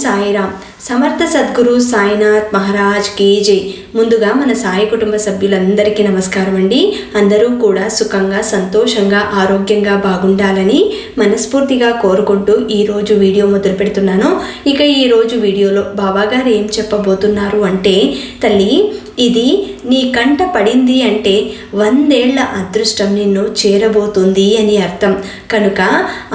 సాయిరామ్. సమర్థ సద్గురు సాయినాథ్ మహారాజ్ కీ జై. ముందుగా మన సాయి కుటుంబ సభ్యులందరికీ నమస్కారం అండి. అందరూ కూడా సుఖంగా, సంతోషంగా, ఆరోగ్యంగా బాగుండాలని మనస్ఫూర్తిగా కోరుకుంటూ ఈరోజు వీడియో మొదలు పెడుతున్నాను. ఇక ఈరోజు వీడియోలో బాబాగారు ఏం చెప్పబోతున్నారు అంటే, తల్లి ఇది నీ కంట పడింది అంటే 100 ఏళ్ల అదృష్టం నిన్ను చేరబోతుంది అని అర్థం. కనుక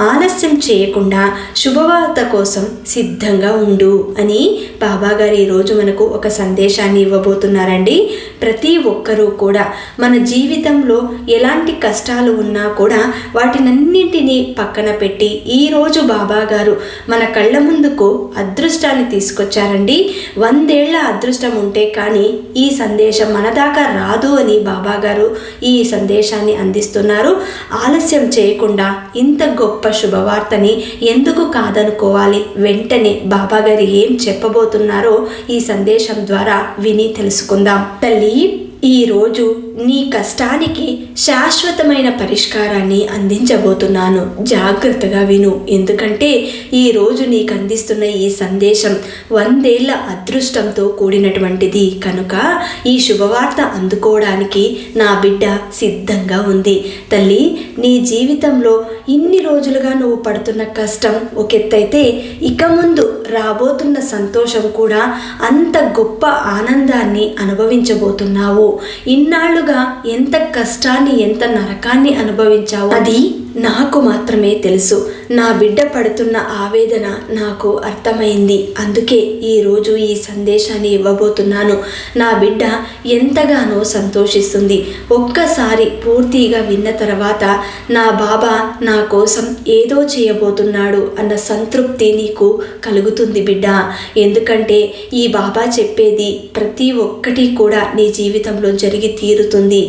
ఆలస్యం చేయకుండా శుభవార్త కోసం సిద్ధంగా ఉండు అని బాబాగారు ఈరోజు మనకు ఒక సందేశాన్ని ఇవ్వబోతున్నారండి. ప్రతి ఒక్కరూ కూడా మన జీవితంలో ఎలాంటి కష్టాలు ఉన్నా కూడా వాటినన్నింటినీ పక్కన పెట్టి ఈరోజు బాబాగారు మన కళ్ళ ముందుకు అదృష్టాన్ని తీసుకొచ్చారండి. 100 ఏళ్ల అదృష్టం ఉంటే కానీ ఈ సందేశం మన దాకా రాదు అని బాబాగారు ఈ సందేశాన్ని అందిస్తున్నారు. ఆలస్యం చేయకుండా ఇంత గొప్ప శుభవార్తని ఎందుకు కాదనుకోవాలి? వెంటనే బాబాగారు ఏం చెప్పబోతున్నారో ఈ సందేశం ద్వారా విని తెలుసుకుందాం. తల్లి, ఈరోజు నీ కష్టానికి శాశ్వతమైన పరిష్కారాన్ని అందించబోతున్నాను. జాగ్రత్తగా విను. ఎందుకంటే ఈరోజు నీకు అందిస్తున్న ఈ సందేశం 100 ఏళ్ల అదృష్టంతో కూడినటువంటిది. కనుక ఈ శుభవార్త అందుకోవడానికి నా బిడ్డ సిద్ధంగా ఉంది. తల్లి, నీ జీవితంలో ఇన్ని రోజులుగా నువ్వు పడుతున్న కష్టం ఒక ఎత్తైతే, ఇక ముందు రాబోతున్న సంతోషం కూడా అంత గొప్ప ఆనందాన్ని అనుభవించబోతున్నావు. ఇన్నాళ్లుగా ఎంత కష్టాన్ని, ఎంత నరకాన్ని అనుభవించావు అది నాకు మాత్రమే తెలుసు. నా బిడ్డ పడుతున్న ఆవేదన నాకు అర్థమైంది. అందుకే ఈరోజు ఈ సందేశాన్ని ఇవ్వబోతున్నాను. నా బిడ్డ ఎంతగానో సంతోషిస్తుంది. ఒక్కసారి పూర్తిగా విన్న తర్వాత నా బాబా నా కోసం ఏదో చేయబోతున్నాడు అన్న సంతృప్తి నీకు కలుగుతుంది బిడ్డ. ఎందుకంటే ఈ బాబా చెప్పేది ప్రతి ఒక్కటి కూడా నీ జీవితంలో జరిగి తీరుతుంది.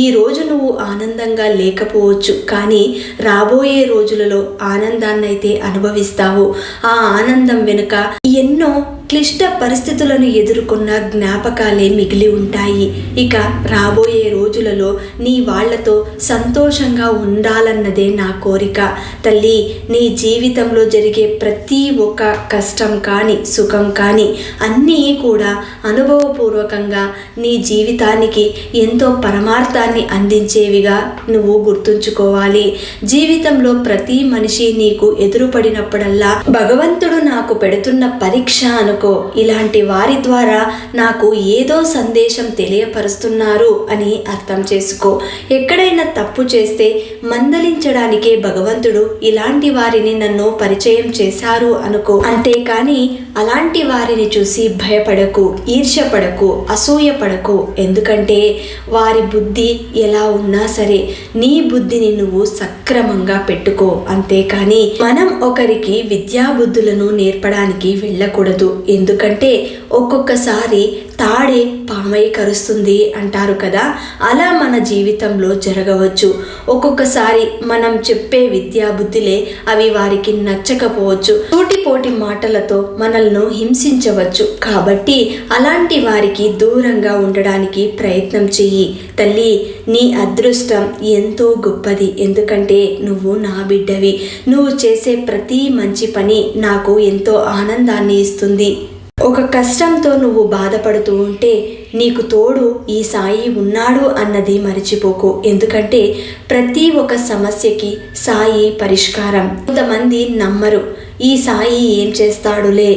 ఈరోజు నువ్వు ఆనందంగా లేకపోవచ్చు, కానీ రాబోయే రోజులలో ఆనందాన్నైతే అనుభవిస్తావు. ఆ ఆనందం వెనుక ఎన్నో క్లిష్ట పరిస్థితులను ఎదుర్కొన్న జ్ఞాపకాలే మిగిలి ఉంటాయి. ఇక రాబోయే రోజులలో నీ వాళ్లతో సంతోషంగా ఉండాలన్నదే నా కోరిక. తల్లి, నీ జీవితంలో జరిగే ప్రతి ఒక్క కష్టం కానీ, సుఖం కానీ అన్నీ కూడా అనుభవపూర్వకంగా నీ జీవితానికి ఎంతో పరమార్థాన్ని అందించేవిగా నువ్వు గుర్తుంచుకోవాలి. జీవితంలో ప్రతి మనిషి నీకు ఎదురుపడినప్పుడల్లా భగవంతుడు నాకు పెడుతున్న పరీక్ష అనుకో. ఇలాంటి వారి ద్వారా నాకు ఏదో సందేశం తెలియపరుస్తున్నారు అని అర్థం చేసుకో. ఎక్కడైనా తప్పు చేస్తే మందలించడానికే భగవంతుడు ఇలాంటి వారిని నన్ను పరిచయం చేశారు అనుకో. అంతేకాని అలాంటి వారిని చూసి భయపడకు, ఈర్ష్యపడకు, అసూయపడకు. ఎందుకంటే వారి బుద్ధి ఎలా ఉన్నా సరే నీ బుద్ధిని నువ్వు సక్రమంగా పెట్టుకో. అంతేకాని మనం ఒకరికి విద్యాబుద్ధులను నేర్పడానికి వెళ్ళకూడదు. ఎందుకంటే ఒక్కొక్కసారి తాడే పామై కరుస్తుంది అంటారు కదా, అలా మన జీవితంలో జరగవచ్చు. ఒక్కొక్కసారి మనం చెప్పే విద్యాబుద్ధులే అవి వారికి నచ్చకపోవచ్చు. సూటిపోటి మాటలతో మనల్ని హింసించవచ్చు. కాబట్టి అలాంటి వారికి దూరంగా ఉండడానికి ప్రయత్నం చెయ్యి. తల్లి, నీ అదృష్టం ఎంతో గొప్పది. ఎందుకంటే నువ్వు నా బిడ్డవి. నువ్వు చేసే ప్రతి మంచి పని నాకు ఎంతో ఆనందాన్ని ఇస్తుంది. ఒక కష్టంతో నువ్వు బాధపడుతూ ఉంటే నీకు తోడు ఈ సాయి ఉన్నాడు అన్నది మర్చిపోకు. ఎందుకంటే ప్రతి ఒక్క సమస్యకి సాయి పరిష్కారం. కొంతమంది నమ్మరు, ఈ సాయి ఏం చేస్తాడులే,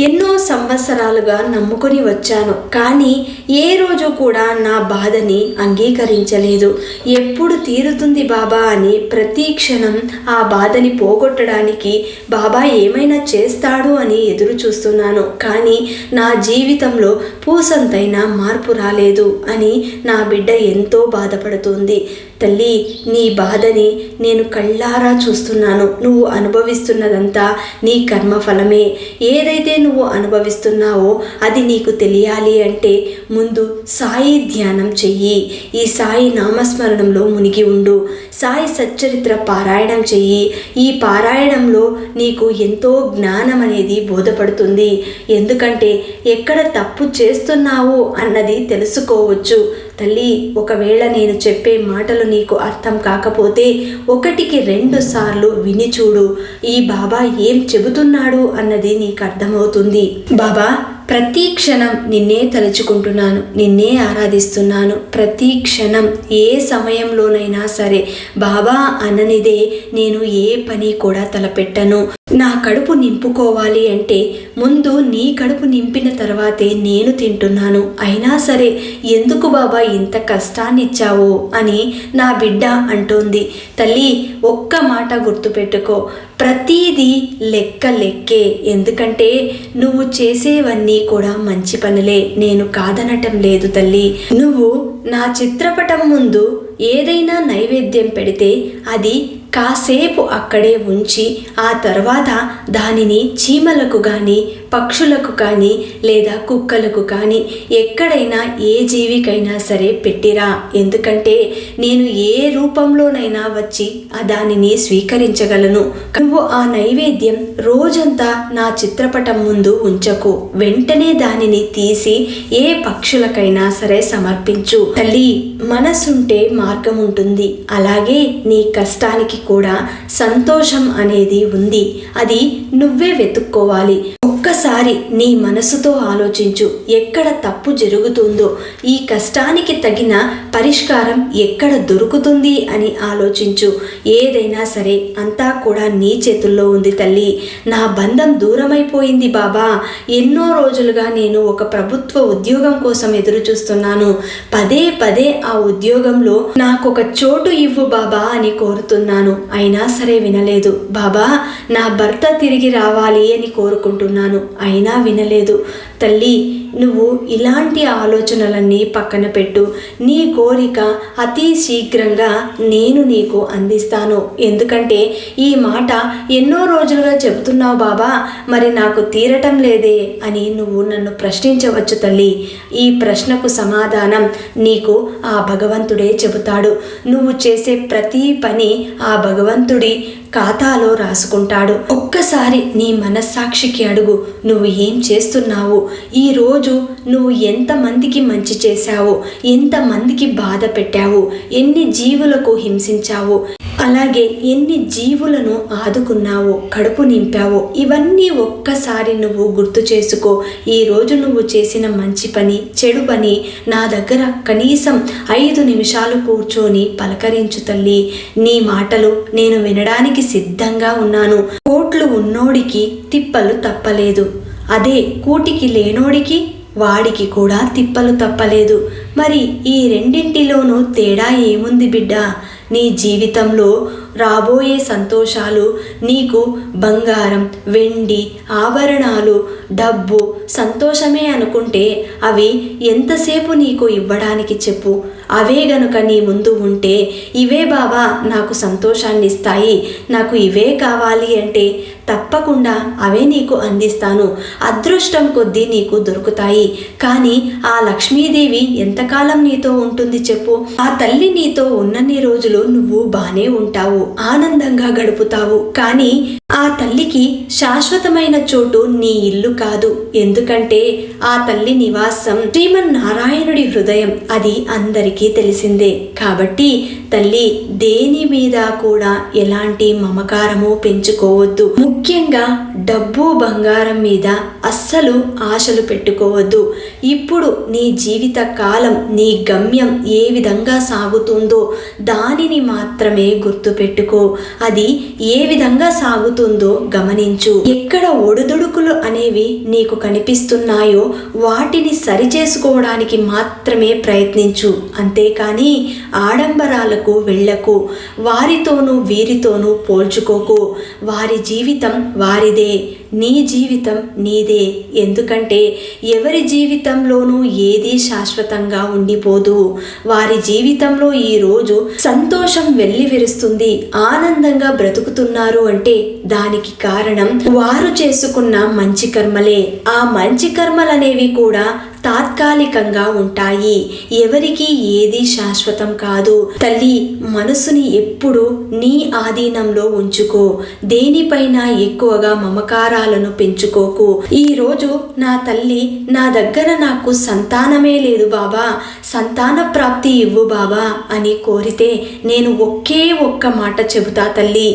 ఎన్నో సంవత్సరాలుగా నమ్ముకొని వచ్చాను, కానీ ఏ రోజు కూడా నా బాధని అంగీకరించలేదు. ఎప్పుడు తీరుతుంది బాబా అని ప్రతి క్షణం ఆ బాధని పోగొట్టడానికి బాబా ఏమైనా చేస్తాడు అని ఎదురు చూస్తున్నాను, కానీ నా జీవితంలో పూసంతైనా మార్పు రాలేదు అని నా బిడ్డ ఎంతో బాధపడుతుంది. తల్లి, నీ బాధని నేను కళ్ళారా చూస్తున్నాను. నువ్వు అనుభవిస్తున్నదంతా నీ కర్మఫలమే. ఏదైతే నువ్వు అనుభవిస్తున్నావో అది నీకు తెలియాలి అంటే ముందు సాయి ధ్యానం చెయ్యి. ఈ సాయి నామస్మరణంలో మునిగి ఉండు. సాయి సచ్చరిత్ర పారాయణం చెయ్యి. ఈ పారాయణంలో నీకు ఎంతో జ్ఞానం అనేది బోధపడుతుంది. ఎందుకంటే ఎక్కడ తప్పు చేస్తున్నావు అన్నది తెలుసుకోవచ్చు. తల్లి, ఒకవేళ నేను చెప్పే మాటలు నీకు అర్థం కాకపోతే 1కి 2 సార్లు విని చూడు. ఈ బాబా ఏం చెబుతున్నాడు అన్నది నీకు అర్థమవుతుంది. బాబా, ప్రతి క్షణం నిన్నే తలుచుకుంటున్నాను, నిన్నే ఆరాధిస్తున్నాను. ప్రతి క్షణం ఏ సమయంలోనైనా సరే బాబా అననిదే నేను ఏ పని కూడా తలపెట్టను. నా కడుపు నింపుకోవాలి అంటే ముందు నీ కడుపు నింపిన తర్వాతే నేను తింటున్నాను. అయినా సరే ఎందుకు బాబా ఇంత కష్టాన్ని ఇచ్చావో అని నా బిడ్డ అంటోంది. తల్లి, ఒక్క మాట గుర్తుపెట్టుకో, ప్రతిదీ లెక్కే. ఎందుకంటే నువ్వు చేసేవన్నీ కూడా మంచి పనులే, నేను కాదనటం లేదు తల్లి. నువ్వు నా చిత్రపటం ముందు ఏదైనా నైవేద్యం పెడితే అది కాసేపు అక్కడే ఉంచి ఆ తర్వాత దానిని చీమలకు కానీ పక్షులకు కానీ లేదా కుక్కలకు కానీ ఎక్కడైనా ఏ జీవికైనా సరే పెట్టిరా. ఎందుకంటే నేను ఏ రూపంలోనైనా వచ్చి దానిని స్వీకరించగలను. నువ్వు ఆ నైవేద్యం రోజంతా నా చిత్రపటం ముందు ఉంచకు, వెంటనే దానిని తీసి ఏ పక్షులకైనా సరే సమర్పించు. తల్లి, మనసుంటే మార్గం ఉంటుంది. అలాగే నీ కష్టానికి కూడా సంతోషం అనేది ఉంది. అది నువ్వే వెతుక్కోవాలి. ఒక్కసారి నీ మనసుతో ఆలోచించు, ఎక్కడ తప్పు జరుగుతుందో, ఈ కష్టానికి తగిన పరిష్కారం ఎక్కడ దొరుకుతుంది అని ఆలోచించు. ఏదైనా సరే అంతా కూడా నీ చేతుల్లో ఉంది తల్లి. నా బంధం దూరమైపోయింది బాబా. ఎన్నో రోజులుగా నేను ఒక ప్రభుత్వ ఉద్యోగం కోసం ఎదురు చూస్తున్నాను. పదే ఆ ఉద్యోగంలో నాకొక చోటు ఇవ్వు బాబా అని కోరుతున్నాను. అయినా సరే వినలేదు. బాబా, నా భర్త తిరిగి రావాలి అని కోరుకుంటున్నాను. అయినా వినలేదు. తల్లి, నువ్వు ఇలాంటి ఆలోచనలన్నీ పక్కన పెట్టు. నీ కోరిక అతి శీఘ్రంగా నేను నీకు అందిస్తాను. ఎందుకంటే ఈ మాట ఎన్నో రోజులుగా చెబుతున్నావు బాబా, మరి నాకు తీరటం లేదే అని నువ్వు నన్ను ప్రశ్నించవచ్చు తల్లి. ఈ ప్రశ్నకు సమాధానం నీకు ఆ భగవంతుడే చెబుతాడు. నువ్వు చేసే ప్రతి పని ఆ భగవంతుడి ఖాతాలో రాసుకుంటాడు. ఒక్కసారి నీ మనస్సాక్షికి అడుగు, నువ్వు ఏం చేస్తున్నావు? ఈరోజు నువ్వు ఎంతమందికి మంచి చేశావు, ఎంతమందికి బాధ పెట్టావు, ఎన్ని జీవులకు హింసించావు, అలాగే ఎన్ని జీవులను ఆదుకున్నావో, కడుపు నింపావో, ఇవన్నీ ఒక్కసారి నువ్వు గుర్తు చేసుకో. ఈరోజు నువ్వు చేసిన మంచి పని, చెడు పని నా దగ్గర కనీసం 5 నిమిషాలు కూర్చొని పలకరించు తల్లి. నీ మాటలు నేను వినడానికి సిద్ధంగా ఉన్నాను. కోట్లు ఉన్నోడికి తిప్పలు తప్పలేదు, అదే కూటికి లేనోడికి వాడికి కూడా తిప్పలు తప్పలేదు. మరి ఈ రెండింటిలోనూ తేడా ఏముంది బిడ్డ? నీ జీవితంలో రాబోయే సంతోషాలు నీకు బంగారం, వెండి, ఆభరణాలు, డబ్బు, సంతోషమే అనుకుంటే అవి ఎంతసేపు నీకు ఇవ్వడానికి చెప్పు. అవే గనుక నీ ముందు ఉంటే, ఇవే బాబా నాకు సంతోషాన్ని ఇస్తాయి, నాకు ఇవే కావాలి అంటే తప్పకుండా అవే నీకు అందిస్తాను. అదృష్టం కొద్దీ నీకు దొరుకుతాయి. కానీ ఆ లక్ష్మీదేవి ఎంతకాలం నీతో ఉంటుంది చెప్పు? ఆ తల్లి నీతో ఉన్నన్ని రోజులు నువ్వు బానే ఉంటావు, ఆనందంగా గడుపుతావు. కానీ ఆ తల్లికి శాశ్వతమైన చోటు నీ ఇల్లు కాదు. ఎందుకంటే ఆ తల్లి నివాసం శ్రీమన్నారాయణుడి హృదయం. అది అందరికీ తెలిసిందే. కాబట్టి తల్లి, దేని మీద కూడా ఎలాంటి మమకారము పెంచుకోవద్దు. ముఖ్యంగా డబ్బు, బంగారం మీద అస్సలు ఆశలు పెట్టుకోవద్దు. ఇప్పుడు నీ జీవిత కాలం, నీ గమ్యం ఏ విధంగా సాగుతుందో దానిని మాత్రమే గుర్తుపెట్టుకో. అది ఏ విధంగా సాగుతుందో గమనించు. ఎక్కడ ఒడుదొడుకులు అనేవి నీకు కనిపిస్తున్నాయో వాటిని సరిచేసుకోవడానికి మాత్రమే ప్రయత్నించు. అంతేకాని ఆడంబరాలకు వెళ్ళకు. వారితోనూ వీరితోనూ పోల్చుకోకు. వారి జీవితం వారిదే, నీ జీవితం నీదే. ఎందుకంటే ఎవరి జీవితంలోనూ ఏదీ శాశ్వతంగా ఉండిపోదు. వారి జీవితంలో ఈరోజు సంతోషం వెల్లివిరుస్తుంది, ఆనందంగా బ్రతుకుతున్నారు అంటే దానికి కారణం వారు చేసుకున్న మంచి కర్మలే. ఆ మంచి కర్మలనేవి కూడా తాత్కాలికంగా ఉంటాయి. ఎవరికి ఏది శాశ్వతం కాదు. తల్లి, మనసుని ఎప్పుడు నీ ఆధీనంలో ఉంచుకో. దేనిపైన ఎక్కువగా మమకారాలను పెంచుకోకు. ఈరోజు నా తల్లి, నా దగ్గర నాకు సంతానమే లేదు బాబా, సంతాన ప్రాప్తి ఇవ్వు బాబా అని కోరితే నేను ఒకే ఒక్క మాట చెబుతా తల్లి.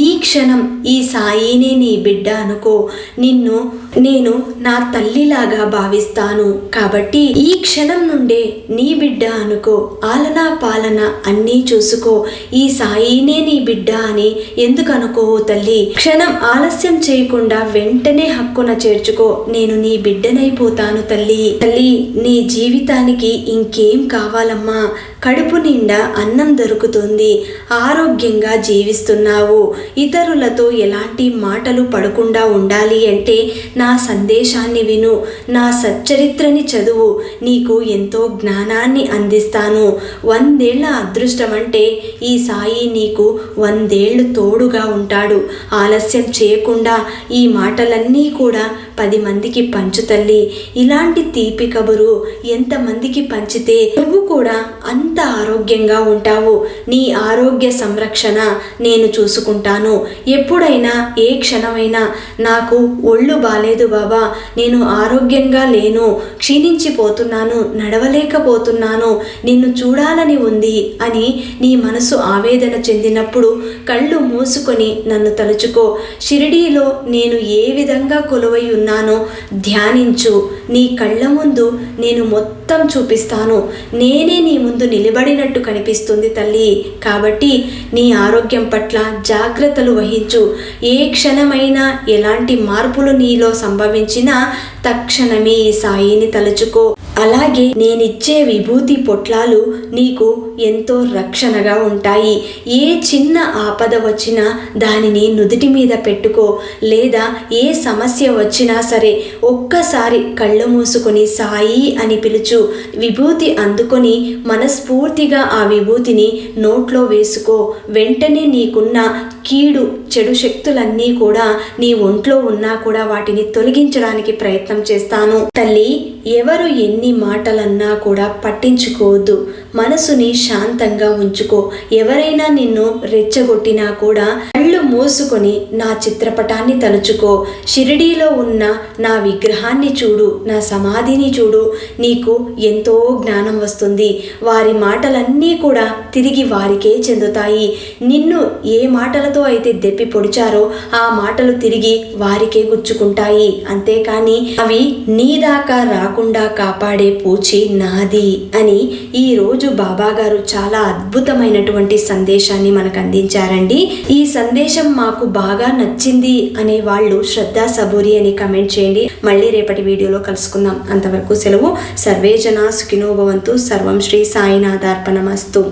ఈ క్షణం ఈ సాయినే నీ బిడ్డ అనుకో. నిన్ను నేను నా తల్లిలాగా భావిస్తాను. కాబట్టి ఈ క్షణం నుండే నీ బిడ్డ అనుకో. ఆలనా పాలన అన్నీ చూసుకో. ఈ సాయినే నీ బిడ్డ అని ఎందుకు అనుకోవు తల్లి? క్షణం ఆలస్యం చేయకుండా వెంటనే హక్కున చేర్చుకో. నేను నీ బిడ్డనైపోతాను తల్లి. తల్లి, నీ జీవితానికి ఇంకేం కావాలమ్మా? కడుపు నిండా అన్నం దొరుకుతుంది, ఆరోగ్యంగా జీవిస్తున్నావు. ఇతరులతో ఎలాంటి మాటలు పడకుండా ఉండాలి అంటే నా సందేశాన్ని విను, నా సచ్చరిత్రని చదువు. నీకు ఎంతో జ్ఞానాన్ని అందిస్తాను. 100 ఏళ్ల అదృష్టం అంటే ఈ సాయి నీకు 100 ఏళ్ళు తోడుగా ఉంటాడు. ఆలస్యం చేయకుండా ఈ మాటలన్నీ కూడా 10 మందికి పంచు తల్లి. ఇలాంటి తీపి కబురు ఎంతమందికి పంచితే నువ్వు కూడా అంత ఆరోగ్యంగా ఉంటావు. నీ ఆరోగ్య సంరక్షణ నేను చూసుకుంటాను. ఎప్పుడైనా ఏ క్షణమైనా నాకు ఒళ్ళు బాలేదు బాబా, నేను ఆరోగ్యంగా లేను, క్షీణించిపోతున్నాను, నడవలేకపోతున్నాను, నిన్ను చూడాలని ఉంది అని నీ మనసు ఆవేదన చెందినప్పుడు కళ్ళు మూసుకొని నన్ను తలుచుకో. షిరిడీలో నేను ఏ విధంగా కొలువై ఉన్నానో ధ్యానించు. నీ కళ్ళ ముందు నేను మొత్తం చూపిస్తాను. నేనే నీ ముందు నిలబడినట్టు కనిపిస్తుంది తల్లి. కాబట్టి నీ ఆరోగ్యం పట్ల జాగ్రత్తలు వహించు. ఏ క్షణమైనా ఎలాంటి మార్పులు నీలో సంభవించినా తక్షణమే ఈ సాయిని తలుచుకో. అలాగే నేనిచ్చే విభూతి పొట్లాలు నీకు ఎంతో రక్షణగా ఉంటాయి. ఏ చిన్న ఆపద వచ్చినా దానిని నుదుటి మీద పెట్టుకో. లేదా ఏ సమస్య వచ్చినా సరే ఒక్కసారి కళ్ళు మూసుకొని సాయి అని పిలుచు. విభూతి అందుకొని మనస్ఫూర్తిగా ఆ విభూతిని నోట్లో వేసుకో. వెంటనే నీకున్న కీడు చెడు శక్తులన్నీ కూడా నీ ఒంట్లో ఉన్నా కూడా వాటిని తొలగించడానికి ప్రయత్నం చేస్తాను. తల్లి, ఎవరు ఎన్ని మాటలన్నా కూడా పట్టించుకోవద్దు. మనసుని శాంతంగా ఉంచుకో. ఎవరైనా నిన్ను రెచ్చగొట్టినా కూడా కళ్ళు మూసుకొని నా చిత్రపటాన్ని తలుచుకో. షిరిడీలో ఉన్న నా విగ్రహాన్ని చూడు, నా సమాధిని చూడు. నీకు ఎంతో జ్ఞానం వస్తుంది. వారి మాటలన్నీ కూడా తిరిగి వారికే చెందుతాయి. నిన్ను ఏ మాటలతో అయితే దెప్పి పొడిచారో ఆ మాటలు తిరిగి వారికే గుచ్చుకుంటాయి. అంతేకాని అవి నీ దాకా రాకుండా కాపాడే పూచి నాది అని ఈరోజు బాబా గారు చాలా అద్భుతమైనటువంటి సందేశాన్ని మనకు అందించారండి. ఈ సందేశం మాకు బాగా నచ్చింది అనే వాళ్ళు శ్రద్ధా సబూరి అని కమెంట్ చేయండి. మళ్ళీ రేపటి వీడియోలో కలుసుకుందాం. అంతవరకు సెలవు. సర్వే జనా సుఖినో భవంతు. సర్వం శ్రీ సాయినాథార్పణమస్తు.